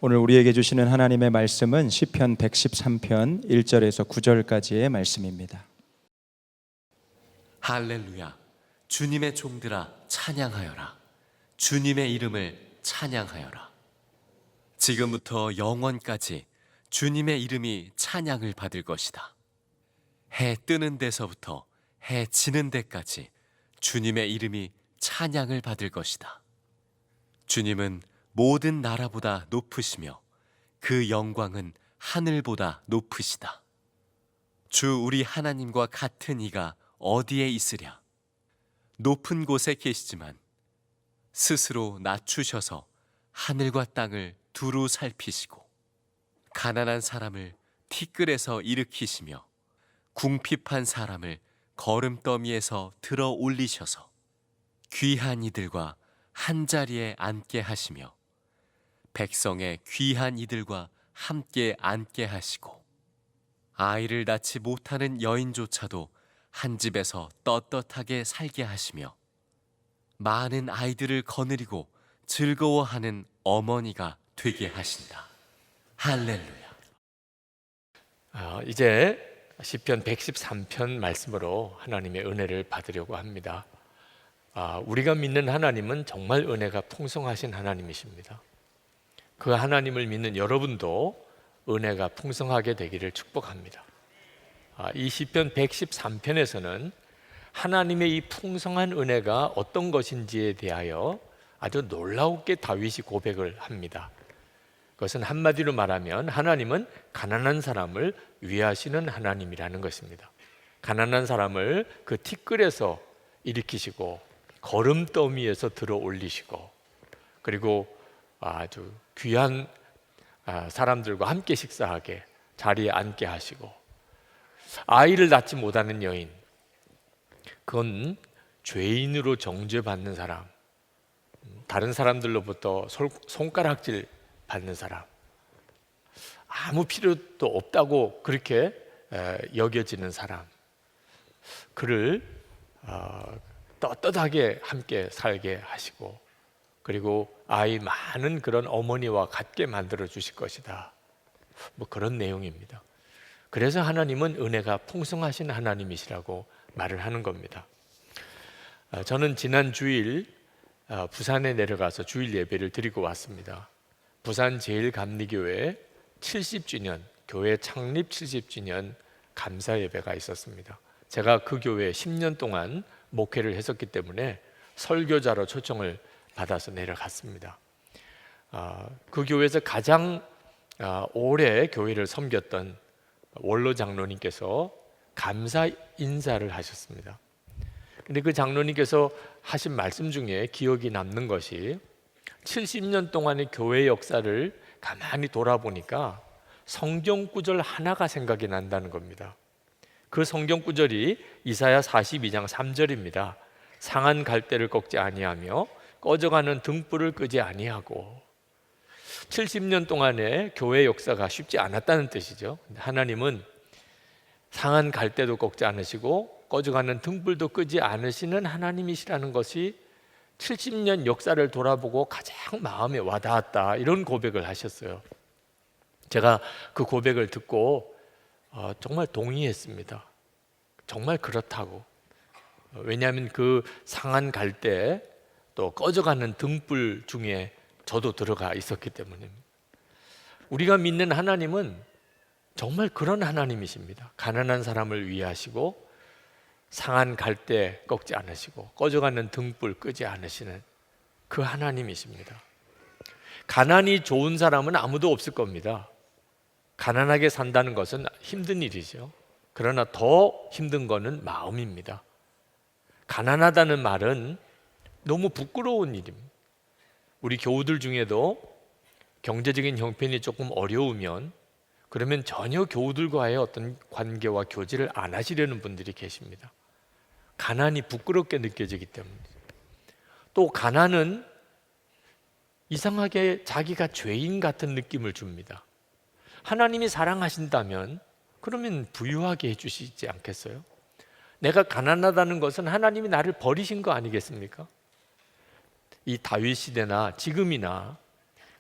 오늘 우리에게 주시는 하나님의 말씀은 시편 113편 1절에서 9절까지의 말씀입니다. 할렐루야. 주님의 종들아 찬양하여라. 주님의 이름을 찬양하여라. 지금부터 영원까지 주님의 이름이 찬양을 받을 것이다. 해 뜨는 데서부터 해 지는 데까지 주님의 이름이 찬양을 받을 것이다. 주님은 모든 나라보다 높으시며 그 영광은 하늘보다 높으시다. 주 우리 하나님과 같은 이가 어디에 있으랴? 높은 곳에 계시지만 스스로 낮추셔서 하늘과 땅을 두루 살피시고 가난한 사람을 티끌에서 일으키시며 궁핍한 사람을 거름더미에서 들어 올리셔서 귀한 이들과 한자리에 앉게 하시며 백성의 귀한 이들과 함께 앉게 하시고 아이를 낳지 못하는 여인조차도 한 집에서 떳떳하게 살게 하시며 많은 아이들을 거느리고 즐거워하는 어머니가 되게 하신다. 할렐루야. 이제 시편 113편 말씀으로 하나님의 은혜를 받으려고 합니다. 우리가 믿는 하나님은 정말 은혜가 풍성하신 하나님이십니다. 그 하나님을 믿는 여러분도 은혜가 풍성하게 되기를 축복합니다. 이 시편 113편에서는 하나님의 이 풍성한 은혜가 어떤 것인지에 대하여 아주 놀라우게 다윗이 고백을 합니다. 그것은 한마디로 말하면 하나님은 가난한 사람을 위하시는 하나님이라는 것입니다. 가난한 사람을 그 티끌에서 일으키시고 거름더미에서 들어 올리시고 그리고 아주 귀한 사람들과 함께 식사하게 자리에 앉게 하시고 아이를 낳지 못하는 여인, 그건 죄인으로 정죄받는 사람, 다른 사람들로부터 손가락질 받는 사람, 아무 필요도 없다고 그렇게 여겨지는 사람, 그를 떳떳하게 함께 살게 하시고 그리고 아이 많은 그런 어머니와 같게 만들어 주실 것이다. 그런 내용입니다. 그래서 하나님은 은혜가 풍성하신 하나님이시라고 말을 하는 겁니다. 저는 지난 주일 부산에 내려가서 주일 예배를 드리고 왔습니다. 부산 제일감리교회 70주년, 교회 창립 70주년 감사 예배가 있었습니다. 제가 그 교회에 10년 동안 목회를 했었기 때문에 설교자로 초청을 받아서 내려갔습니다. 그 교회에서 가장 오래 교회를 섬겼던 원로 장로님께서 감사 인사를 하셨습니다. 근데 그 장로님께서 하신 말씀 중에 기억이 남는 것이 70년 동안의 교회 역사를 가만히 돌아보니까 성경 구절 하나가 생각이 난다는 겁니다. 그 성경 구절이 이사야 42장 3절입니다. 상한 갈대를 꺾지 아니하며 꺼져가는 등불을 끄지 아니하고 70년 동안의 교회 역사가 쉽지 않았다는 뜻이죠. 하나님은 상한 갈대도 꺾지 않으시고 꺼져가는 등불도 끄지 않으시는 하나님이시라는 것이 70년 역사를 돌아보고 가장 마음에 와닿았다, 이런 고백을 하셨어요. 제가 그 고백을 듣고 정말 동의했습니다. 정말 그렇다고. 왜냐하면 그 상한 갈대 또 꺼져가는 등불 중에 저도 들어가 있었기 때문입니다. 우리가 믿는 하나님은 정말 그런 하나님이십니다. 가난한 사람을 위하시고 상한 갈대 꺾지 않으시고 꺼져가는 등불 끄지 않으시는 그 하나님이십니다. 가난이 좋은 사람은 아무도 없을 겁니다. 가난하게 산다는 것은 힘든 일이죠. 그러나 더 힘든 것은 마음입니다. 가난하다는 말은 너무 부끄러운 일입니다. 우리 교우들 중에도 경제적인 형편이 조금 어려우면 그러면 전혀 교우들과의 어떤 관계와 교제를 안 하시려는 분들이 계십니다. 가난이 부끄럽게 느껴지기 때문이죠. 또 가난은 이상하게 자기가 죄인 같은 느낌을 줍니다. 하나님이 사랑하신다면 그러면 부유하게 해주시지 않겠어요? 내가 가난하다는 것은 하나님이 나를 버리신 거 아니겠습니까? 이 다윗 시대나 지금이나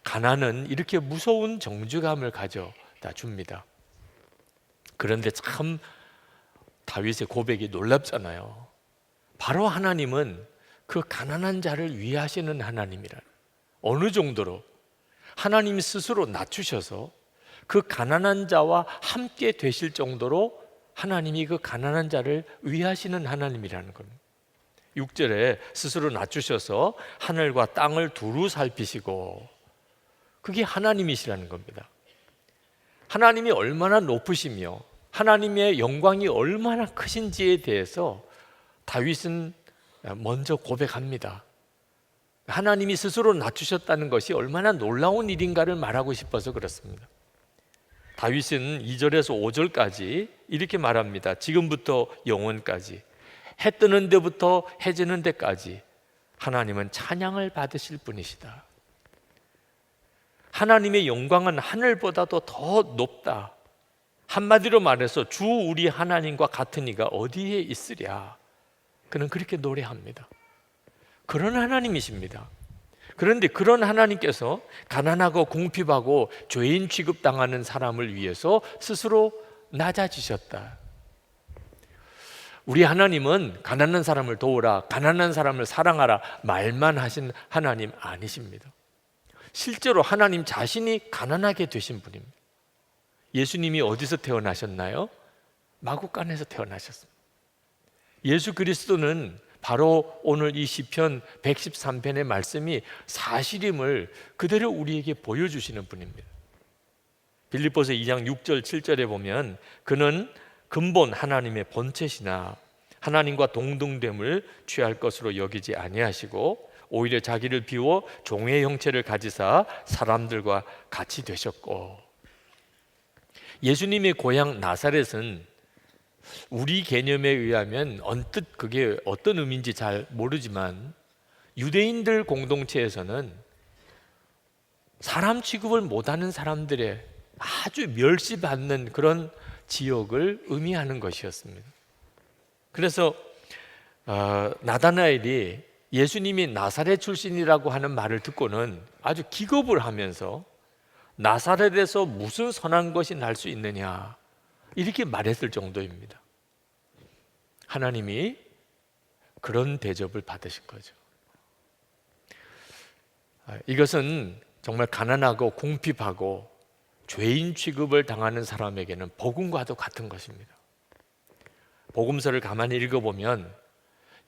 가난은 이렇게 무서운 정죄감을 가져다 줍니다. 그런데 참 다윗의 고백이 놀랍잖아요. 바로 하나님은 그 가난한 자를 위하시는 하나님이라. 어느 정도로 하나님 스스로 낮추셔서 그 가난한 자와 함께 되실 정도로 하나님이 그 가난한 자를 위하시는 하나님이라는 겁니다. 6절에 스스로 낮추셔서 하늘과 땅을 두루 살피시고, 그게 하나님이시라는 겁니다. 하나님이 얼마나 높으시며 하나님의 영광이 얼마나 크신지에 대해서 다윗은 먼저 고백합니다. 하나님이 스스로 낮추셨다는 것이 얼마나 놀라운 일인가를 말하고 싶어서 그렇습니다. 다윗은 2절에서 5절까지 이렇게 말합니다. 지금부터 영원까지, 해 뜨는 데부터 해 지는 데까지 하나님은 찬양을 받으실 분이시다. 하나님의 영광은 하늘보다도 더 높다. 한마디로 말해서 주 우리 하나님과 같은 이가 어디에 있으랴. 그는 그렇게 노래합니다. 그런 하나님이십니다. 그런데 그런 하나님께서 가난하고 궁핍하고 죄인 취급당하는 사람을 위해서 스스로 낮아지셨다. 우리 하나님은 가난한 사람을 도우라, 가난한 사람을 사랑하라 말만 하신 하나님 아니십니다. 실제로 하나님 자신이 가난하게 되신 분입니다. 예수님이 어디서 태어나셨나요? 마구간에서 태어나셨습니다. 예수 그리스도는 바로 오늘 이 시편 113편의 말씀이 사실임을 그대로 우리에게 보여주시는 분입니다. 빌립보서 2장 6절 7절에 보면 그는 근본 하나님의 본체시나 하나님과 동등됨을 취할 것으로 여기지 아니하시고 오히려 자기를 비워 종의 형체를 가지사 사람들과 같이 되셨고, 예수님의 고향 나사렛은 우리 개념에 의하면 언뜻 그게 어떤 의미인지 잘 모르지만 유대인들 공동체에서는 사람 취급을 못하는 사람들의 아주 멸시받는 그런 지역을 의미하는 것이었습니다. 그래서 나다나엘이 예수님이 나사렛 출신이라고 하는 말을 듣고는 아주 기겁을 하면서 나사렛에서 무슨 선한 것이 날 수 있느냐 이렇게 말했을 정도입니다. 하나님이 그런 대접을 받으신 거죠. 이것은 정말 가난하고 궁핍하고 죄인 취급을 당하는 사람에게는 복음과도 같은 것입니다. 복음서를 가만히 읽어보면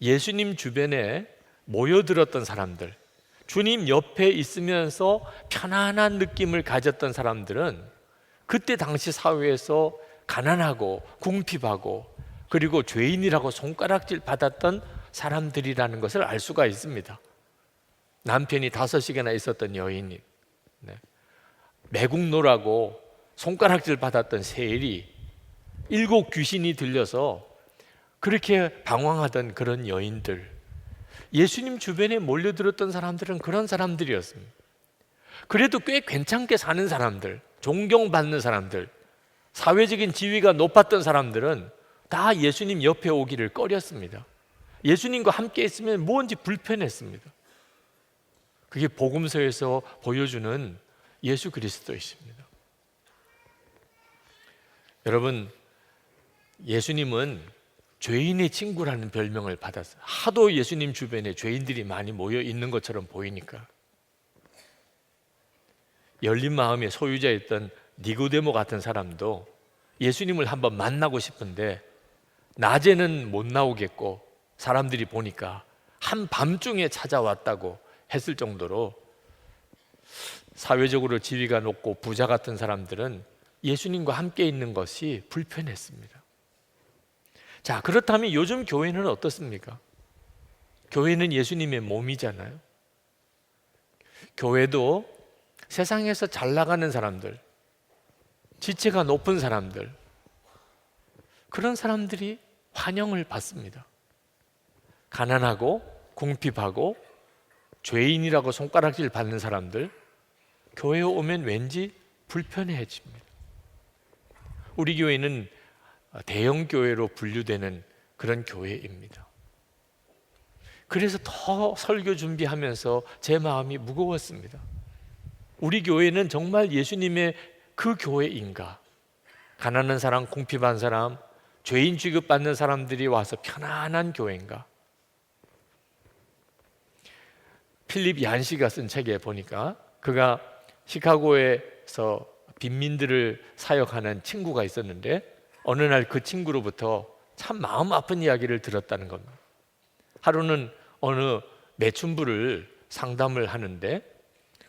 예수님 주변에 모여들었던 사람들, 주님 옆에 있으면서 편안한 느낌을 가졌던 사람들은 그때 당시 사회에서 가난하고 궁핍하고 그리고 죄인이라고 손가락질 받았던 사람들이라는 것을 알 수가 있습니다. 남편이 5씩이나 있었던 여인이, 매국노라고 손가락질 받았던 세리, 7 귀신이 들려서 그렇게 방황하던 그런 여인들, 예수님 주변에 몰려들었던 사람들은 그런 사람들이었습니다. 그래도 꽤 괜찮게 사는 사람들, 존경받는 사람들, 사회적인 지위가 높았던 사람들은 다 예수님 옆에 오기를 꺼렸습니다. 예수님과 함께 있으면 뭔지 불편했습니다. 그게 복음서에서 보여주는 예수 그리스도이십니다. 여러분, 예수님은 죄인의 친구라는 별명을 받았어요. 하도 예수님 주변에 죄인들이 많이 모여 있는 것처럼 보이니까. 열린 마음의 소유자였던 니고데모 같은 사람도 예수님을 한번 만나고 싶은데 낮에는 못 나오겠고 사람들이 보니까 한밤중에 찾아왔다고 했을 정도로 사회적으로 지위가 높고 부자 같은 사람들은 예수님과 함께 있는 것이 불편했습니다. 자, 그렇다면 요즘 교회는 어떻습니까? 교회는 예수님의 몸이잖아요. 교회도 세상에서 잘 나가는 사람들, 지체가 높은 사람들, 그런 사람들이 환영을 받습니다. 가난하고 궁핍하고 죄인이라고 손가락질 받는 사람들, 교회에 오면 왠지 불편해집니다. 우리 교회는 대형 교회로 분류되는 그런 교회입니다. 그래서 더 설교 준비하면서 제 마음이 무거웠습니다. 우리 교회는 정말 예수님의 그 교회인가? 가난한 사람, 궁핍한 사람, 죄인 취급받는 사람들이 와서 편안한 교회인가? 필립 얀시가 쓴 책에 보니까 그가 시카고에서 빈민들을 사역하는 친구가 있었는데 어느 날 그 친구로부터 참 마음 아픈 이야기를 들었다는 겁니다. 하루는 어느 매춘부를 상담을 하는데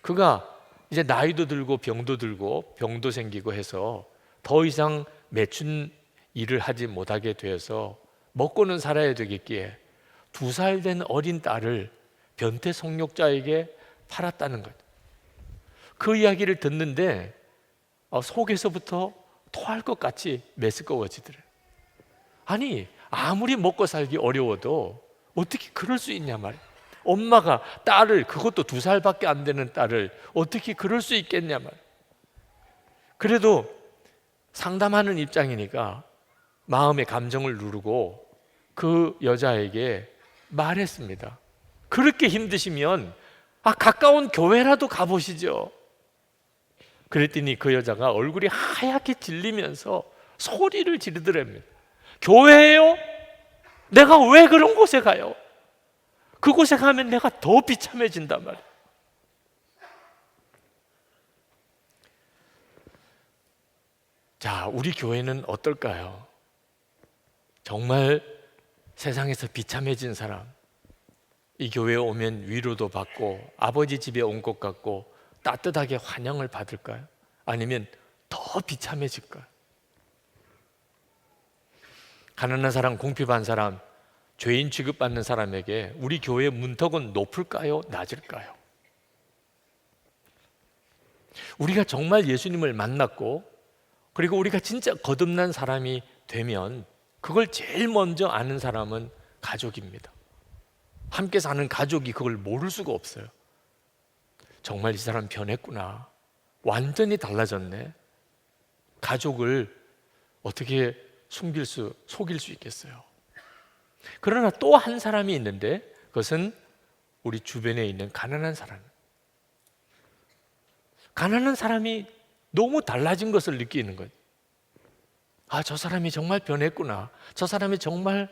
그가 이제 나이도 들고 병도 들고 병도 생기고 해서 더 이상 매춘 일을 하지 못하게 되어서 먹고는 살아야 되겠기에 2살 된 어린 딸을 변태 성욕자에게 팔았다는 것. 그 이야기를 듣는데 속에서부터 토할 것 같이 메스꺼워지더래요. 아니, 아무리 먹고 살기 어려워도 어떻게 그럴 수 있냐 말이에요. 엄마가 딸을, 그것도 2살밖에 안 되는 딸을 어떻게 그럴 수 있겠냐 말이에요. 그래도 상담하는 입장이니까 마음의 감정을 누르고 그 여자에게 말했습니다. 그렇게 힘드시면 가까운 교회라도 가보시죠. 그랬더니 그 여자가 얼굴이 하얗게 질리면서 소리를 지르더랍니다. 교회예요? 내가 왜 그런 곳에 가요? 그곳에 가면 내가 더 비참해진단 말이에요. 자, 우리 교회는 어떨까요? 정말 세상에서 비참해진 사람, 이 교회에 오면 위로도 받고 아버지 집에 온 것 같고 따뜻하게 환영을 받을까요? 아니면 더 비참해질까요? 가난한 사람, 궁핍한 사람, 죄인 취급받는 사람에게 우리 교회의 문턱은 높을까요? 낮을까요? 우리가 정말 예수님을 만났고 그리고 우리가 진짜 거듭난 사람이 되면 그걸 제일 먼저 아는 사람은 가족입니다. 함께 사는 가족이 그걸 모를 수가 없어요. 정말 이 사람 변했구나. 완전히 달라졌네. 가족을 어떻게 속일 수 있겠어요? 그러나 또 한 사람이 있는데 그것은 우리 주변에 있는 가난한 사람. 가난한 사람이 너무 달라진 것을 느끼는 거예요. 저 사람이 정말 변했구나. 저 사람이 정말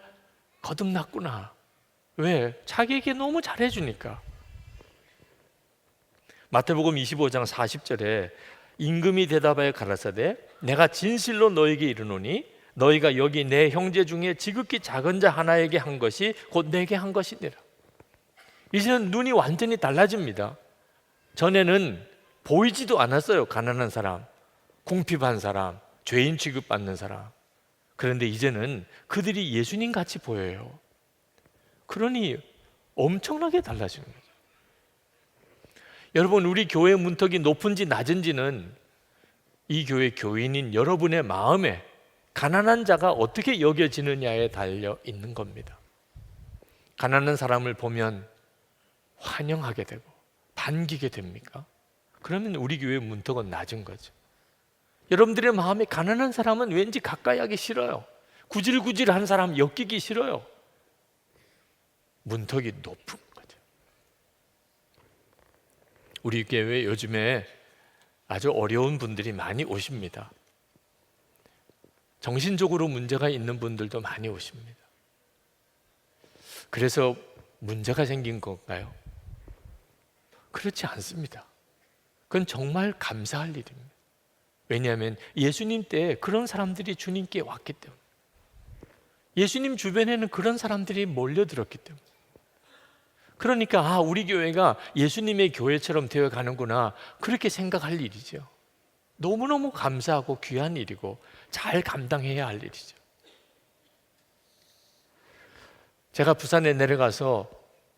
거듭났구나. 왜? 자기에게 너무 잘해주니까. 마태복음 25장 40절에 임금이 대답하여 가라사대 내가 진실로 너에게 이르노니 너희가 여기 내 형제 중에 지극히 작은 자 하나에게 한 것이 곧 내게 한 것이니라. 이제는 눈이 완전히 달라집니다. 전에는 보이지도 않았어요. 가난한 사람, 궁핍한 사람, 죄인 취급받는 사람. 그런데 이제는 그들이 예수님 같이 보여요. 그러니 엄청나게 달라지는 거죠. 여러분, 우리 교회 문턱이 높은지 낮은지는 이 교회 교인인 여러분의 마음에 가난한 자가 어떻게 여겨지느냐에 달려 있는 겁니다. 가난한 사람을 보면 환영하게 되고 반기게 됩니까? 그러면 우리 교회의 문턱은 낮은 거죠. 여러분들의 마음에 가난한 사람은 왠지 가까이 하기 싫어요. 구질구질한 사람 엮이기 싫어요. 문턱이 높은 거죠. 우리 교회 요즘에 아주 어려운 분들이 많이 오십니다. 정신적으로 문제가 있는 분들도 많이 오십니다. 그래서 문제가 생긴 건가요? 그렇지 않습니다. 그건 정말 감사할 일입니다. 왜냐하면 예수님 때 그런 사람들이 주님께 왔기 때문에, 예수님 주변에는 그런 사람들이 몰려들었기 때문에, 그러니까 우리 교회가 예수님의 교회처럼 되어 가는구나 그렇게 생각할 일이죠. 너무너무 감사하고 귀한 일이고 잘 감당해야 할 일이죠. 제가 부산에 내려가서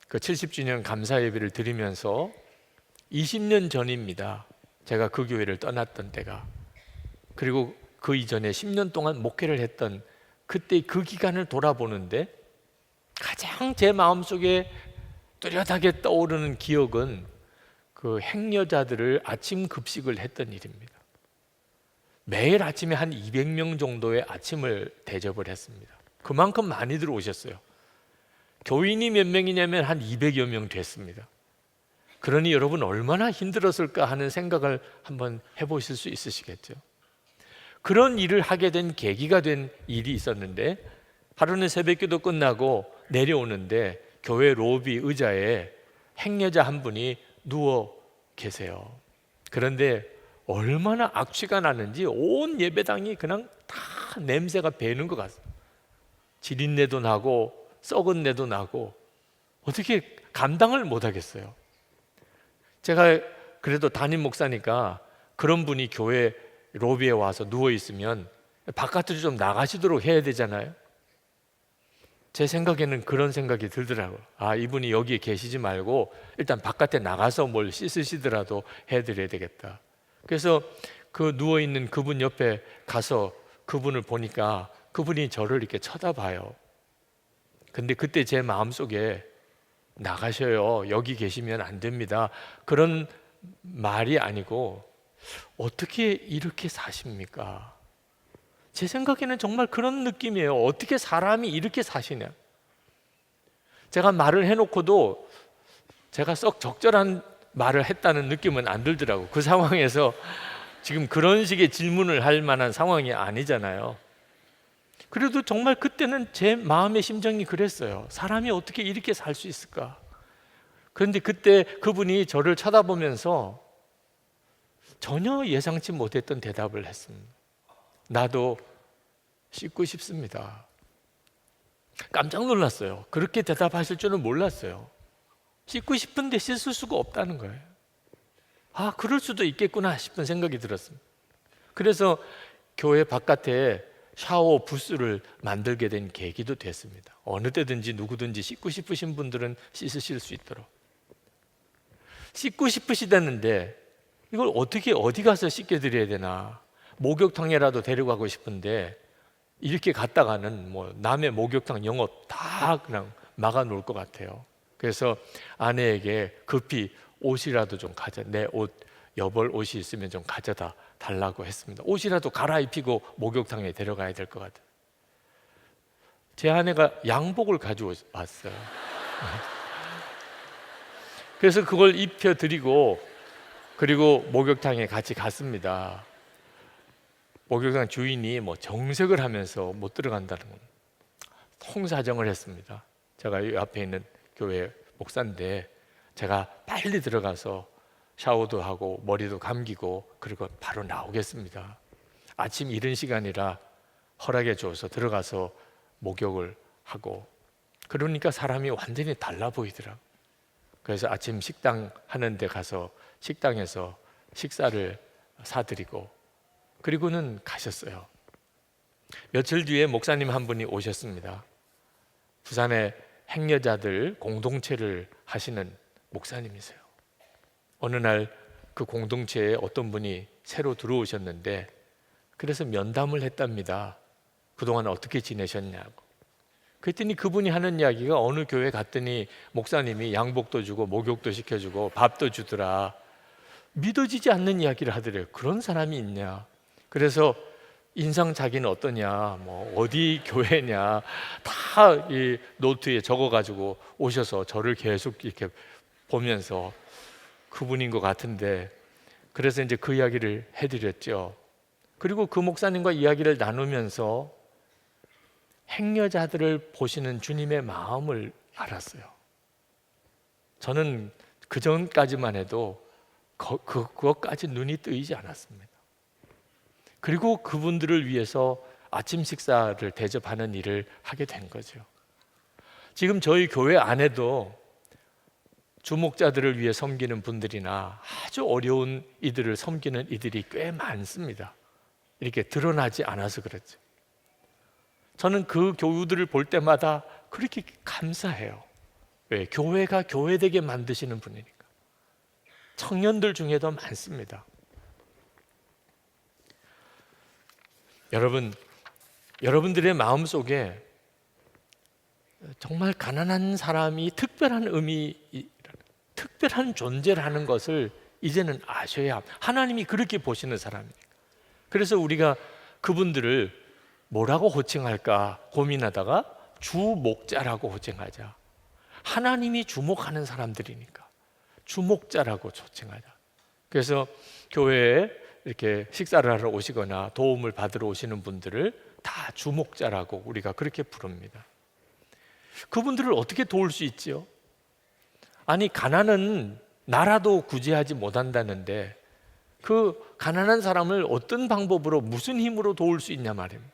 그 70주년 감사 예배를 드리면서 20년 전입니다. 제가 그 교회를 떠났던 때가. 그리고 그 이전에 10년 동안 목회를 했던 그때 그 기간을 돌아보는데 가장 제 마음속에 뚜렷하게 떠오르는 기억은 그 행여자들을 아침 급식을 했던 일입니다. 매일 아침에 한 200명 정도의 아침을 대접을 했습니다. 그만큼 많이들 오셨어요. 교인이 몇 명이냐면 한 200여 명 됐습니다. 그러니 여러분 얼마나 힘들었을까 하는 생각을 한번 해보실 수 있으시겠죠. 그런 일을 하게 된 계기가 된 일이 있었는데, 하루는 새벽기도 끝나고 내려오는데 교회 로비 의자에 행여자 한 분이 누워 계세요. 그런데 얼마나 악취가 나는지 온 예배당이 그냥 다 냄새가 배는 것 같아요. 지린내도 나고 썩은 내도 나고 어떻게 감당을 못 하겠어요. 제가 그래도 담임 목사니까 그런 분이 교회 로비에 와서 누워 있으면 바깥으로 좀 나가시도록 해야 되잖아요. 제 생각에는 그런 생각이 들더라고요. 아, 이분이 여기에 계시지 말고 일단 바깥에 나가서 뭘 씻으시더라도 해드려야 되겠다. 그래서 그 누워있는 그분 옆에 가서 그분을 보니까 그분이 저를 이렇게 쳐다봐요. 근데 그때 제 마음속에 나가셔요, 여기 계시면 안 됩니다, 그런 말이 아니고 어떻게 이렇게 사십니까? 제 생각에는 정말 그런 느낌이에요. 어떻게 사람이 이렇게 사시냐. 제가 말을 해놓고도 제가 썩 적절한 말을 했다는 느낌은 안 들더라고요. 그 상황에서 지금 그런 식의 질문을 할 만한 상황이 아니잖아요. 그래도 정말 그때는 제 마음의 심정이 그랬어요. 사람이 어떻게 이렇게 살 수 있을까? 그런데 그때 그분이 저를 쳐다보면서 전혀 예상치 못했던 대답을 했습니다. 나도 씻고 싶습니다. 깜짝 놀랐어요. 그렇게 대답하실 줄은 몰랐어요. 씻고 싶은데 씻을 수가 없다는 거예요. 아, 그럴 수도 있겠구나 싶은 생각이 들었습니다. 그래서 교회 바깥에 샤워 부스를 만들게 된 계기도 됐습니다. 어느 때든지 누구든지 씻고 싶으신 분들은 씻으실 수 있도록. 씻고 싶으시다는데 이걸 어떻게 어디 가서 씻겨드려야 되나. 목욕탕에라도 데려가고 싶은데 이렇게 갔다가는 뭐 남의 목욕탕 영업 다 그냥 막아 놓을 것 같아요. 그래서 아내에게 급히 옷이라도 좀 내 옷, 여벌 옷이 있으면 좀 가져다 달라고 했습니다. 옷이라도 갈아입히고 목욕탕에 데려가야 될 것 같아요. 제 아내가 양복을 가져왔어요. 그래서 그걸 입혀드리고 그리고 목욕탕에 같이 갔습니다. 목욕탕 주인이 뭐 정색을 하면서 못 들어간다는 건 통사정을 했습니다. 제가 이 앞에 있는 교회 목사인데 제가 빨리 들어가서 샤워도 하고 머리도 감기고 그리고 바로 나오겠습니다. 아침 이른 시간이라 허락해 줘서 들어가서 목욕을 하고, 그러니까 사람이 완전히 달라 보이더라고요. 그래서 아침 식당 하는 데 가서 식당에서 식사를 사드리고 그리고는 가셨어요. 며칠 뒤에 목사님 한 분이 오셨습니다. 부산에 행여자들 공동체를 하시는 목사님이세요. 어느 날 그 공동체에 어떤 분이 새로 들어오셨는데 그래서 면담을 했답니다. 그동안 어떻게 지내셨냐고. 그랬더니 그분이 하는 이야기가 어느 교회 갔더니 목사님이 양복도 주고 목욕도 시켜주고 밥도 주더라. 믿어지지 않는 이야기를 하더래요. 그런 사람이 있냐. 그래서 인상 자기는 어떠냐, 뭐 어디 교회냐 다 이 노트에 적어가지고 오셔서 저를 계속 이렇게 보면서 그분인 것 같은데, 그래서 이제 그 이야기를 해드렸죠. 그리고 그 목사님과 이야기를 나누면서 행여자들을 보시는 주님의 마음을 알았어요. 저는 그 전까지만 해도 그것까지 눈이 뜨이지 않았습니다. 그리고 그분들을 위해서 아침 식사를 대접하는 일을 하게 된 거죠. 지금 저희 교회 안에도 주목자들을 위해 섬기는 분들이나 아주 어려운 이들을 섬기는 이들이 꽤 많습니다. 이렇게 드러나지 않아서 그렇죠. 저는 그 교우들을 볼 때마다 그렇게 감사해요. 왜? 교회가 교회되게 만드시는 분이니까. 청년들 중에도 많습니다. 여러분들의 마음속에 정말 가난한 사람이 특별한 의미, 특별한 존재라는 것을 이제는 아셔야 합니다. 하나님이 그렇게 보시는 사람이니까. 그래서 우리가 그분들을 뭐라고 호칭할까 고민하다가 주목자라고 호칭하자. 하나님이 주목하는 사람들이니까. 주목자라고 초칭하자. 그래서 교회에 이렇게 식사를 하러 오시거나 도움을 받으러 오시는 분들을 다 주목자라고 우리가 그렇게 부릅니다. 그분들을 어떻게 도울 수 있지요? 아니, 가난은 나라도 구제하지 못한다는데 그 가난한 사람을 어떤 방법으로, 무슨 힘으로 도울 수 있냐 말입니다.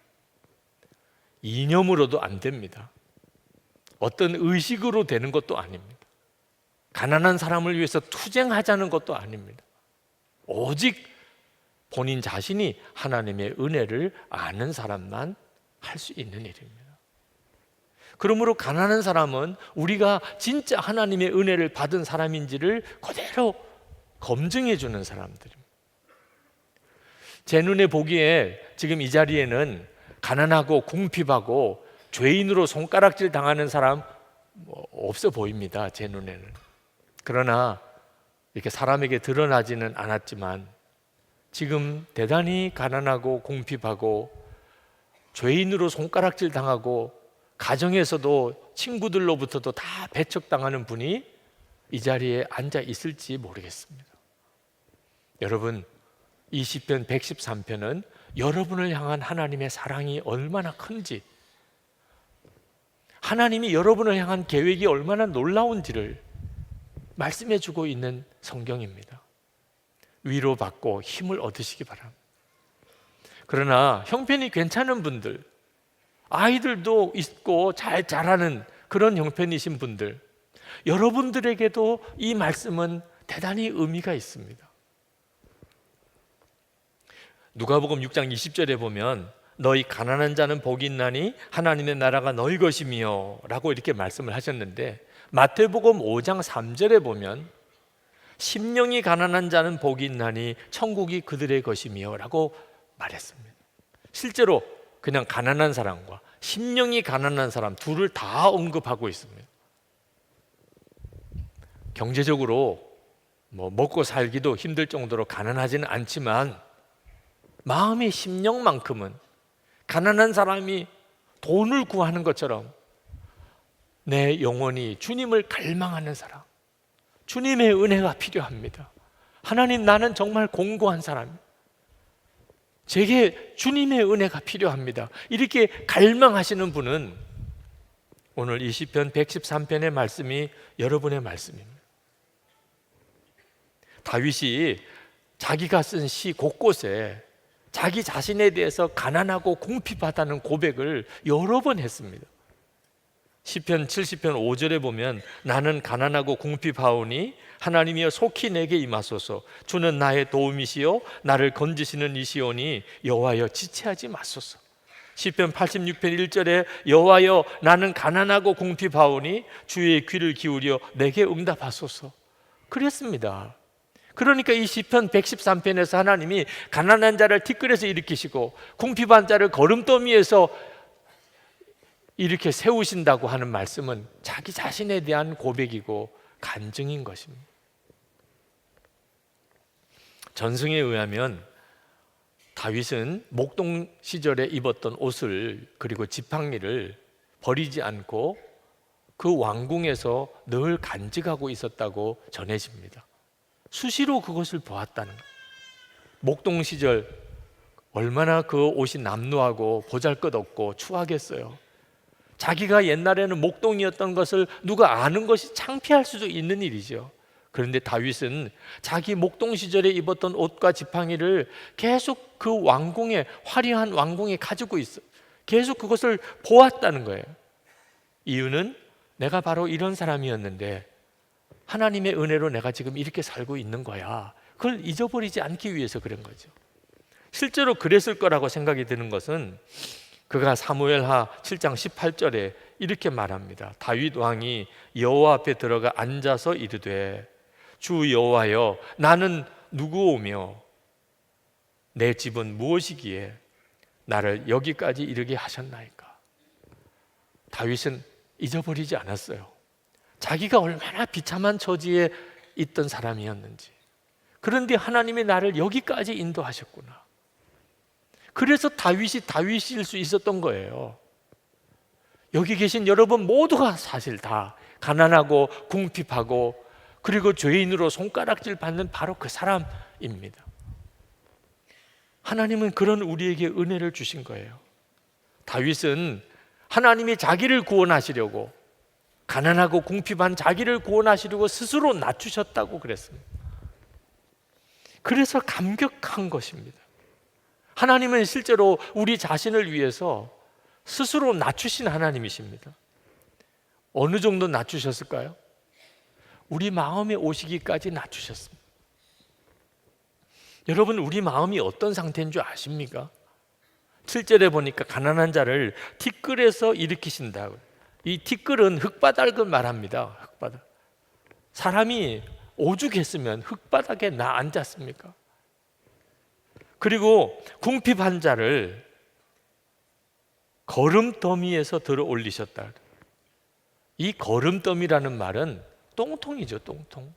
이념으로도 안 됩니다. 어떤 의식으로 되는 것도 아닙니다. 가난한 사람을 위해서 투쟁하자는 것도 아닙니다. 오직 본인 자신이 하나님의 은혜를 아는 사람만 할 수 있는 일입니다. 그러므로 가난한 사람은 우리가 진짜 하나님의 은혜를 받은 사람인지를 그대로 검증해 주는 사람들입니다. 제 눈에 보기에 지금 이 자리에는 가난하고 궁핍하고 죄인으로 손가락질 당하는 사람 없어 보입니다. 제 눈에는. 그러나 이렇게 사람에게 드러나지는 않았지만 지금 대단히 가난하고 궁핍하고 죄인으로 손가락질 당하고 가정에서도 친구들로부터도 다 배척당하는 분이 이 자리에 앉아 있을지 모르겠습니다. 여러분, 이 시편 113편은 여러분을 향한 하나님의 사랑이 얼마나 큰지, 하나님이 여러분을 향한 계획이 얼마나 놀라운지를 말씀해 주고 있는 성경입니다. 위로받고 힘을 얻으시기 바랍니다. 그러나 형편이 괜찮은 분들, 아이들도 있고 잘 자라는 그런 형편이신 분들, 여러분들에게도 이 말씀은 대단히 의미가 있습니다. 누가복음 6장 20절에 보면 너희 가난한 자는 복이 있나니 하나님의 나라가 너희 것이며 라고 이렇게 말씀을 하셨는데, 마태복음 5장 3절에 보면 심령이 가난한 자는 복이 있나니 천국이 그들의 것이며 라고 말했습니다. 실제로 그냥 가난한 사람과 심령이 가난한 사람 둘을 다 언급하고 있습니다. 경제적으로 먹고 살기도 힘들 정도로 가난하지는 않지만 마음의 심령만큼은 가난한 사람이 돈을 구하는 것처럼 내 영혼이 주님을 갈망하는 사람, 주님의 은혜가 필요합니다. 하나님, 나는 정말 공고한 사람입니다. 제게 주님의 은혜가 필요합니다. 이렇게 갈망하시는 분은 오늘 이 시편 113편의 말씀이 여러분의 말씀입니다. 다윗이 자기가 쓴 시 곳곳에 자기 자신에 대해서 가난하고 궁핍하다는 고백을 여러 번 했습니다. 시편 70편 5절에 보면 나는 가난하고 궁핍하오니 하나님이여 속히 내게 임하소서. 주는 나의 도움이시요 나를 건지시는 이시오니 여호와여 지체하지 마소서. 시편 86편 1절에 여호와여 나는 가난하고 궁핍하오니 주의 귀를 기울여 내게 응답하소서. 그랬습니다. 그러니까 이 시편 113편에서 하나님이 가난한 자를 티끌에서 일으키시고 궁핍한 자를 거름더미에서 이렇게 세우신다고 하는 말씀은 자기 자신에 대한 고백이고 간증인 것입니다. 전승에 의하면 다윗은 목동 시절에 입었던 옷을 그리고 지팡이를 버리지 않고 그 왕궁에서 늘 간직하고 있었다고 전해집니다. 수시로 그것을 보았다는 거예요. 목동 시절 얼마나 그 옷이 남루하고 보잘것없고 추하겠어요. 자기가 옛날에는 목동이었던 것을 누가 아는 것이 창피할 수도 있는 일이죠. 그런데 다윗은 자기 목동 시절에 입었던 옷과 지팡이를 계속 그 왕궁에, 화려한 왕궁에 가지고 있어. 계속 그것을 보았다는 거예요. 이유는 내가 바로 이런 사람이었는데 하나님의 은혜로 내가 지금 이렇게 살고 있는 거야. 그걸 잊어버리지 않기 위해서 그런 거죠. 실제로 그랬을 거라고 생각이 드는 것은 그가 사무엘하 7장 18절에 이렇게 말합니다. 다윗 왕이 여호와 앞에 들어가 앉아서 이르되 주 여호와여 나는 누구오며 내 집은 무엇이기에 나를 여기까지 이르게 하셨나이까. 다윗은 잊어버리지 않았어요. 자기가 얼마나 비참한 처지에 있던 사람이었는지. 그런데 하나님이 나를 여기까지 인도하셨구나. 그래서 다윗이 다윗일 수 있었던 거예요. 여기 계신 여러분 모두가 사실 다 가난하고 궁핍하고 그리고 죄인으로 손가락질 받는 바로 그 사람입니다. 하나님은 그런 우리에게 은혜를 주신 거예요. 다윗은 하나님이 자기를 구원하시려고, 가난하고 궁핍한 자기를 구원하시려고 스스로 낮추셨다고 그랬습니다. 그래서 감격한 것입니다. 하나님은 실제로 우리 자신을 위해서 스스로 낮추신 하나님이십니다. 어느 정도 낮추셨을까요? 우리 마음에 오시기까지 낮추셨습니다. 여러분, 우리 마음이 어떤 상태인 줄 아십니까? 7절에 보니까 가난한 자를 티끌에서 일으키신다고. 이 티끌은 흙바닥을 말합니다. 흙바닥. 사람이 오죽했으면 흙바닥에 나 앉았습니까? 그리고 궁핍한 자를 거름더미에서 들어 올리셨다. 이 거름더미라는 말은 똥통이죠, 똥통.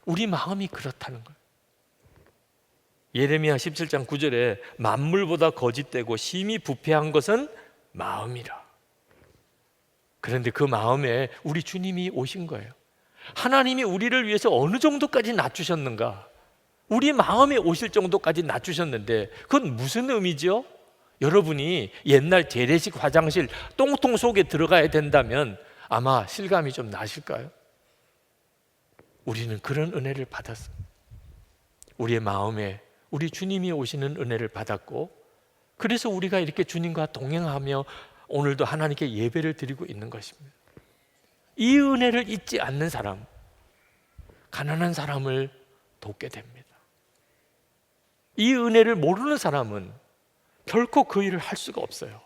우리 마음이 그렇다는 거예요. 예레미야 17장 9절에 만물보다 거짓되고 심히 부패한 것은 마음이라. 그런데 그 마음에 우리 주님이 오신 거예요. 하나님이 우리를 위해서 어느 정도까지 낮추셨는가? 우리 마음에 오실 정도까지 낮추셨는데 그건 무슨 의미죠? 여러분이 옛날 재래식 화장실 똥통 속에 들어가야 된다면 아마 실감이 좀 나실까요? 우리는 그런 은혜를 받았습니다. 우리의 마음에 우리 주님이 오시는 은혜를 받았고, 그래서 우리가 이렇게 주님과 동행하며 오늘도 하나님께 예배를 드리고 있는 것입니다. 이 은혜를 잊지 않는 사람, 가난한 사람을 돕게 됩니다. 이 은혜를 모르는 사람은 결코 그 일을 할 수가 없어요.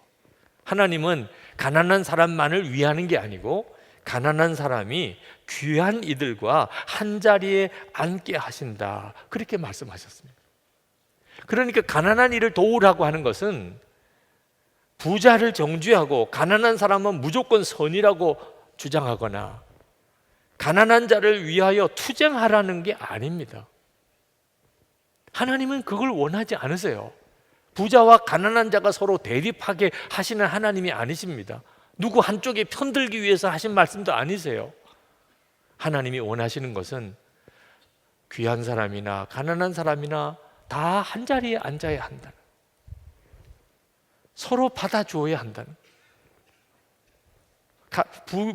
하나님은 가난한 사람만을 위하는 게 아니고 가난한 사람이 귀한 이들과 한자리에 앉게 하신다, 그렇게 말씀하셨습니다. 그러니까 가난한 이를 도우라고 하는 것은 부자를 정죄하고 가난한 사람은 무조건 선이라고 주장하거나 가난한 자를 위하여 투쟁하라는 게 아닙니다. 하나님은 그걸 원하지 않으세요. 부자와 가난한 자가 서로 대립하게 하시는 하나님이 아니십니다. 누구 한쪽에 편들기 위해서 하신 말씀도 아니세요. 하나님이 원하시는 것은 귀한 사람이나 가난한 사람이나 다 한자리에 앉아야 한다. 서로 받아주어야 한다는.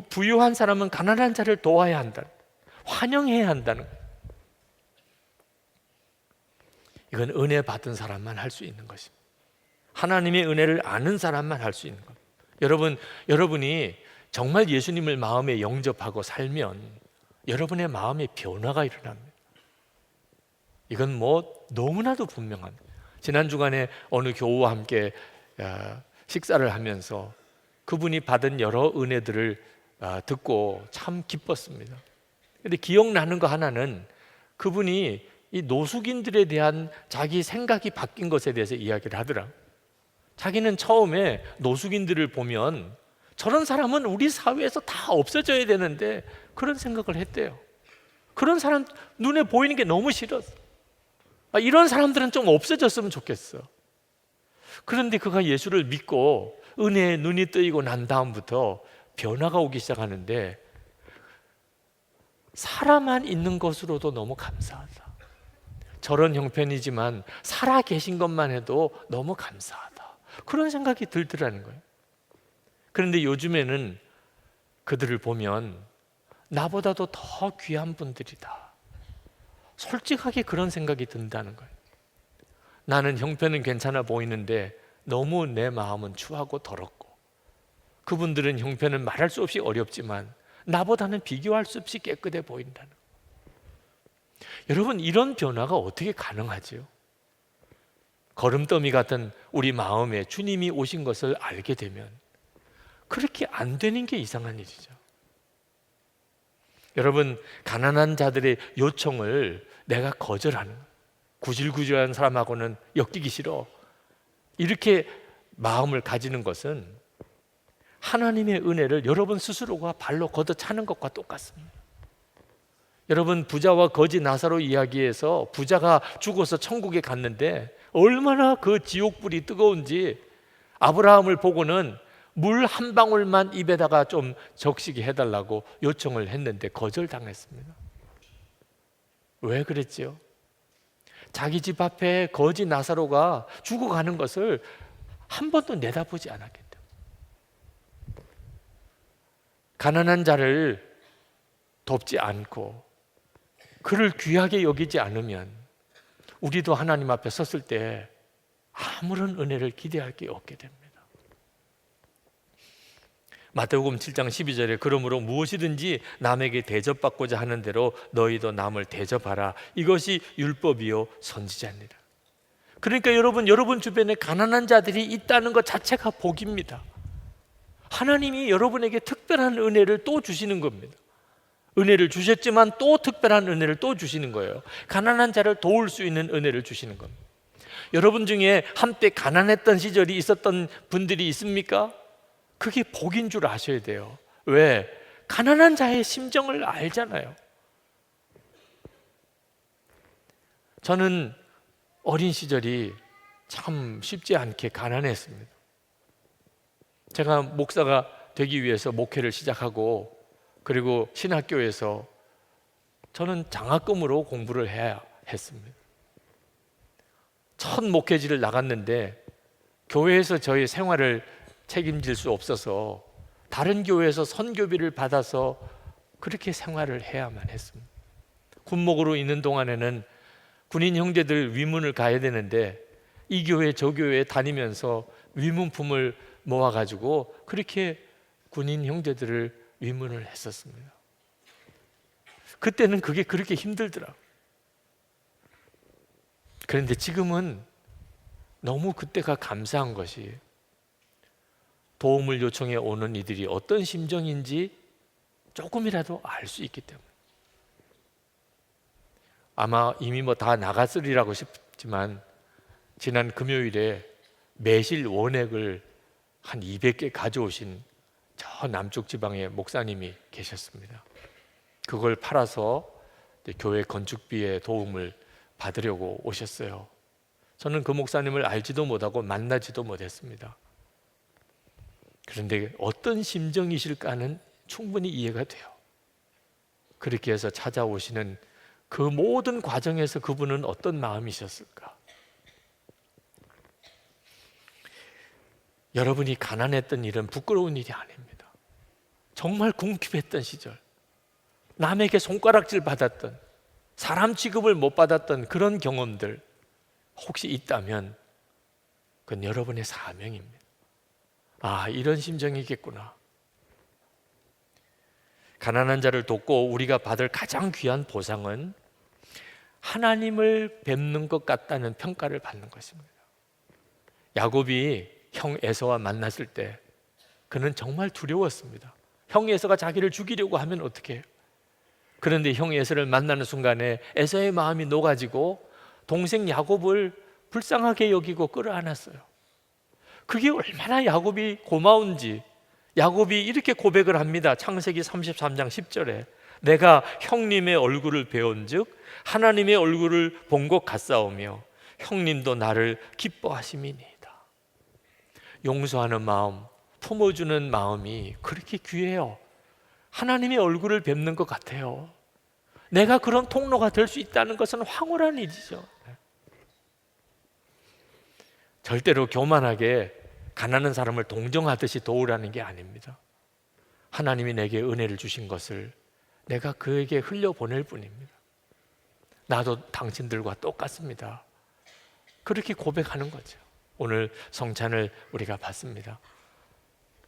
부유한 사람은 가난한 자를 도와야 한다. 환영해야 한다는. 이건 은혜 받은 사람만 할 수 있는 것입니다. 하나님의 은혜를 아는 사람만 할 수 있는 겁니다. 여러분이 정말 예수님을 마음에 영접하고 살면 여러분의 마음에 변화가 일어납니다. 이건 너무나도 분명한. 지난 주간에 어느 교우와 함께 식사를 하면서 그분이 받은 여러 은혜들을 듣고 참 기뻤습니다. 그런데 기억나는 거 하나는 그분이 이 노숙인들에 대한 자기 생각이 바뀐 것에 대해서 이야기를 하더라. 자기는 처음에 노숙인들을 보면 저런 사람은 우리 사회에서 다 없어져야 되는데 그런 생각을 했대요. 그런 사람 눈에 보이는 게 너무 싫었어. 이런 사람들은 좀 없어졌으면 좋겠어. 그런데 그가 예수를 믿고 은혜에 눈이 뜨이고 난 다음부터 변화가 오기 시작하는데 살아만 있는 것으로도 너무 감사하다. 저런 형편이지만 살아 계신 것만 해도 너무 감사하다. 그런 생각이 들더라는 거예요. 그런데 요즘에는 그들을 보면 나보다도 더 귀한 분들이다. 솔직하게 그런 생각이 든다는 거예요. 나는 형편은 괜찮아 보이는데 너무 내 마음은 추하고 더럽고 그분들은 형편은 말할 수 없이 어렵지만 나보다는 비교할 수 없이 깨끗해 보인다는 거예요. 여러분, 이런 변화가 어떻게 가능하지요? 거름더미 같은 우리 마음에 주님이 오신 것을 알게 되면 그렇게 안 되는 게 이상한 일이죠. 여러분, 가난한 자들의 요청을 내가 거절하는, 구질구질한 사람하고는 엮이기 싫어, 이렇게 마음을 가지는 것은 하나님의 은혜를 여러분 스스로가 발로 걷어차는 것과 똑같습니다. 여러분, 부자와 거지 나사로 이야기에서 부자가 죽어서 천국에 갔는데 얼마나 그 지옥불이 뜨거운지 아브라함을 보고는 물 한 방울만 입에다가 좀 적시게 해달라고 요청을 했는데 거절당했습니다. 왜 그랬지요? 자기 집 앞에 거지 나사로가 죽어가는 것을 한 번도 내다보지 않았기 때문에. 가난한 자를 돕지 않고 그를 귀하게 여기지 않으면 우리도 하나님 앞에 섰을 때 아무런 은혜를 기대할 게 없게 됩니다. 마태복음 7장 12절에 그러므로 무엇이든지 남에게 대접받고자 하는 대로 너희도 남을 대접하라. 이것이 율법이요 선지자입니다. 그러니까 여러분 주변에 가난한 자들이 있다는 것 자체가 복입니다. 하나님이 여러분에게 특별한 은혜를 또 주시는 겁니다. 은혜를 주셨지만 또 특별한 은혜를 또 주시는 거예요. 가난한 자를 도울 수 있는 은혜를 주시는 겁니다. 여러분 중에 한때 가난했던 시절이 있었던 분들이 있습니까? 그게 복인 줄 아셔야 돼요. 왜? 가난한 자의 심정을 알잖아요. 저는 어린 시절이 참 쉽지 않게 가난했습니다. 제가 목사가 되기 위해서 목회를 시작하고 그리고 신학교에서 저는 장학금으로 공부를 해야 했습니다. 첫 목회지를 나갔는데 교회에서 저희 생활을 책임질 수 없어서 다른 교회에서 선교비를 받아서 그렇게 생활을 해야만 했습니다. 군목으로 있는 동안에는 군인 형제들 위문을 가야 되는데 이 교회 저 교회에 다니면서 위문품을 모아가지고 그렇게 군인 형제들을 위문을 했었습니다. 그때는 그게 그렇게 힘들더라고요. 그런데 지금은 너무 그때가 감사한 것이 도움을 요청해 오는 이들이 어떤 심정인지 조금이라도 알 수 있기 때문에. 아마 이미 다 나갔으리라고 싶지만 지난 금요일에 매실 원액을 한 200개 가져오신 저 남쪽 지방의 목사님이 계셨습니다. 그걸 팔아서 교회 건축비에 도움을 받으려고 오셨어요. 저는 그 목사님을 알지도 못하고 만나지도 못했습니다. 그런데 어떤 심정이실까는 충분히 이해가 돼요. 그렇게 해서 찾아오시는 그 모든 과정에서 그분은 어떤 마음이셨을까? 여러분이 가난했던 일은 부끄러운 일이 아닙니다. 정말 궁핍했던 시절, 남에게 손가락질 받았던, 사람 취급을 못 받았던 그런 경험들 혹시 있다면 그건 여러분의 사명입니다. 아, 이런 심정이겠구나. 가난한 자를 돕고 우리가 받을 가장 귀한 보상은 하나님을 뵙는 것 같다는 평가를 받는 것입니다. 야곱이 형 에서와 만났을 때 그는 정말 두려웠습니다. 형 에서가 자기를 죽이려고 하면 어떻게 해요? 그런데 형 에서를 만나는 순간에 에서의 마음이 녹아지고 동생 야곱을 불쌍하게 여기고 끌어안았어요. 그게 얼마나 야곱이 고마운지 야곱이 이렇게 고백을 합니다. 창세기 33장 10절에 내가 형님의 얼굴을 배운즉 하나님의 얼굴을 본 것 같사오며 형님도 나를 기뻐하심이니이다. 용서하는 마음, 품어주는 마음이 그렇게 귀해요. 하나님의 얼굴을 뵙는 것 같아요. 내가 그런 통로가 될 수 있다는 것은 황홀한 일이죠. 절대로 교만하게 가난한 사람을 동정하듯이 도우라는 게 아닙니다. 하나님이 내게 은혜를 주신 것을 내가 그에게 흘려보낼 뿐입니다. 나도 당신들과 똑같습니다. 그렇게 고백하는 거죠. 오늘 성찬을 우리가 받습니다.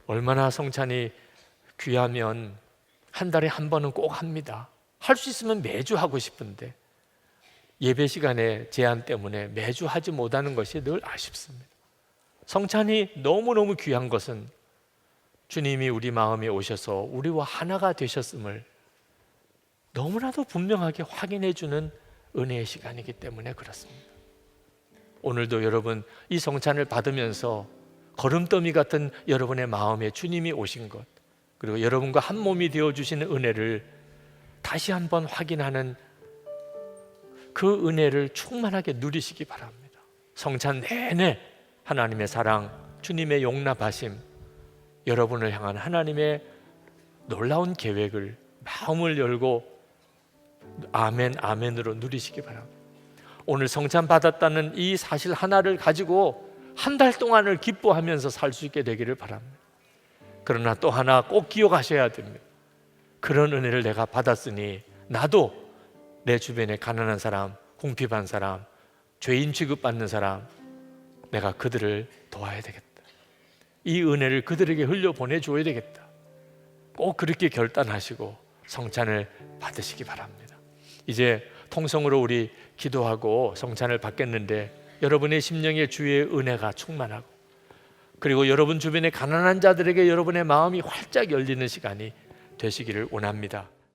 얼마나 성찬이 귀하면 한 달에 한 번은 꼭 합니다. 할 수 있으면 매주 하고 싶은데 예배 시간의 제한 때문에 매주 하지 못하는 것이 늘 아쉽습니다. 성찬이 너무너무 귀한 것은 주님이 우리 마음에 오셔서 우리와 하나가 되셨음을 너무나도 분명하게 확인해 주는 은혜의 시간이기 때문에 그렇습니다. 오늘도 여러분 이 성찬을 받으면서 걸음더미 같은 여러분의 마음에 주님이 오신 것, 그리고 여러분과 한 몸이 되어주시는 은혜를 다시 한번 확인하는 그 은혜를 충만하게 누리시기 바랍니다. 성찬 내내 하나님의 사랑, 주님의 용납하심, 여러분을 향한 하나님의 놀라운 계획을 마음을 열고 아멘 아멘으로 누리시기 바랍니다. 오늘 성찬 받았다는 이 사실 하나를 가지고 한 달 동안을 기뻐하면서 살 수 있게 되기를 바랍니다. 그러나 또 하나 꼭 기억하셔야 됩니다. 그런 은혜를 내가 받았으니 나도 내 주변에 가난한 사람, 궁핍한 사람, 죄인 취급받는 사람, 내가 그들을 도와야 되겠다. 이 은혜를 그들에게 흘려보내줘야 되겠다. 꼭 그렇게 결단하시고 성찬을 받으시기 바랍니다. 이제 통성으로 우리 기도하고 성찬을 받겠는데 여러분의 심령에 주의 은혜가 충만하고 그리고 여러분 주변의 가난한 자들에게 여러분의 마음이 활짝 열리는 시간이 되시기를 원합니다.